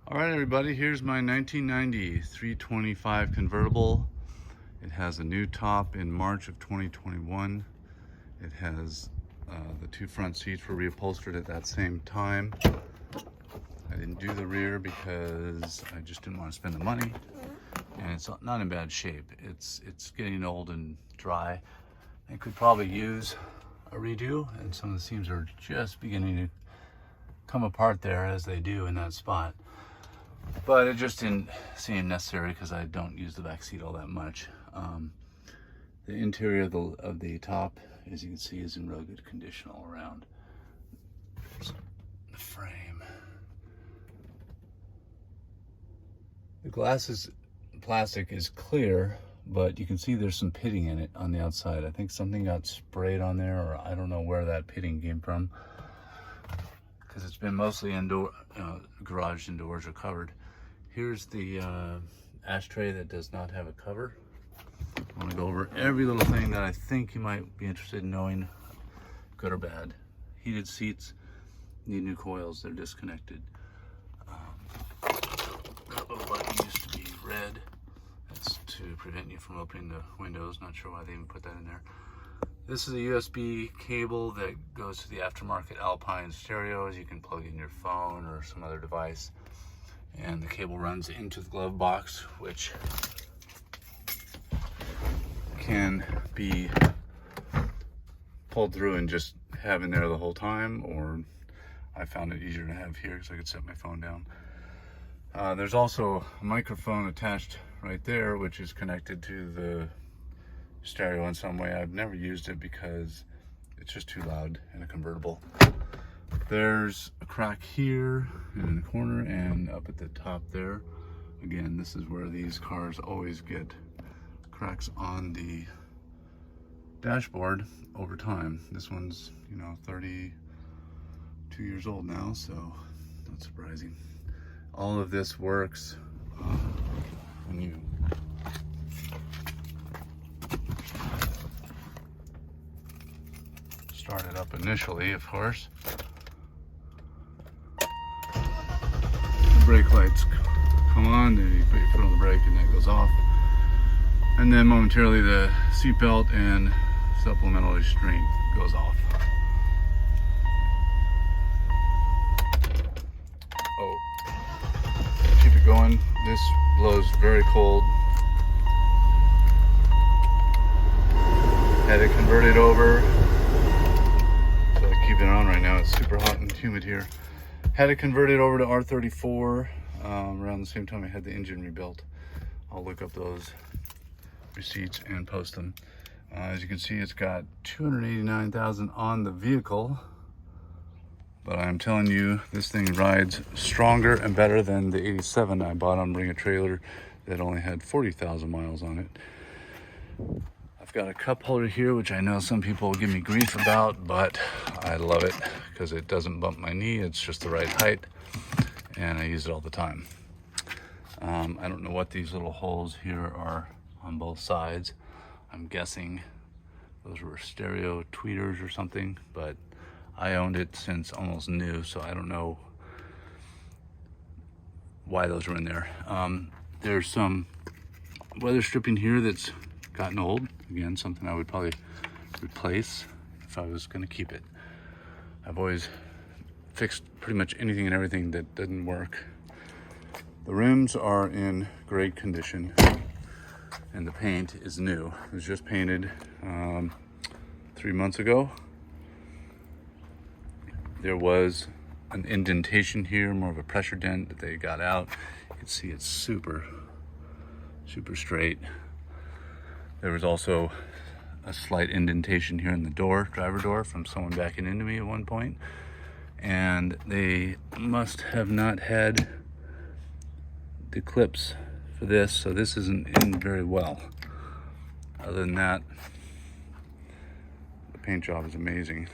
All right, everybody, here's my 1990 325 convertible. It has a new top in March of 2021. It has the two front seats were reupholstered at that same time. I didn't do the rear because I just didn't want to spend the money. And it's not in bad shape. It's getting old and dry. It could probably use a redo, and some of the seams are just beginning to come apart there, as they do in that spot. But it just didn't seem necessary because I don't use the back seat all that much. The interior of the top, as you can see, is in real good condition all around. There's the frame. The plastic is clear, but you can see there's some pitting in it on the outside. I think something got sprayed on there, or I don't know where that pitting came from, because it's been mostly indoor, garage indoors or covered. Here's the ashtray that does not have a cover. I want to go over every little thing that I think you might be interested in knowing, good or bad. Heated seats need new coils, they're disconnected. That little button used to be red. That's to prevent you from opening the windows. Not sure why they even put that in there. This is a USB cable that goes to the aftermarket Alpine stereos. You can plug in your phone or some other device, and the cable runs into the glove box, which can be pulled through and just have in there the whole time, or I found it easier to have here because I could set my phone down. There's also a microphone attached right there, which is connected to the stereo in some way. I've never used it because it's just too loud in a convertible. There's a crack here and in the corner and up at the top there. Again, this is where these cars always get cracks on the dashboard over time. This one's, 32 years old now, so not surprising. All of this works when you start it up initially, of course. The brake lights come on, then you put your foot on the brake and that goes off. And then momentarily the seatbelt and supplemental restraint goes off. Oh, keep it going. This blows very cold. Had it converted over. So I keep it on right now. It's super hot and humid here. Had it converted over to R34 around the same time I had the engine rebuilt. I'll look up those receipts and post them. As you can see, it's got 289,000 on the vehicle, but I'm telling you, this thing rides stronger and better than the 87 I bought on Bring a Trailer that only had 40,000 miles on it. I've got a cup holder here, which I know some people will give me grief about, but I love it because it doesn't bump my knee. It's just the right height, and I use it all the time. I don't know what these little holes here are on both sides. I'm guessing those were stereo tweeters or something, but I owned it since almost new, so I don't know why those were in there. There's some weather stripping here that's gotten old. Again, something I would probably replace if I was gonna keep it. I've always fixed pretty much anything and everything that didn't work. The rims are in great condition, and the paint is new. It was just painted 3 months ago. There was an indentation here, more of a pressure dent that they got out. You can see it's super straight. There was also a slight indentation here in the door, driver door, from someone backing into me at one point. And they must have not had the clips for this, so this isn't in very well. Other than that, the paint job is amazing.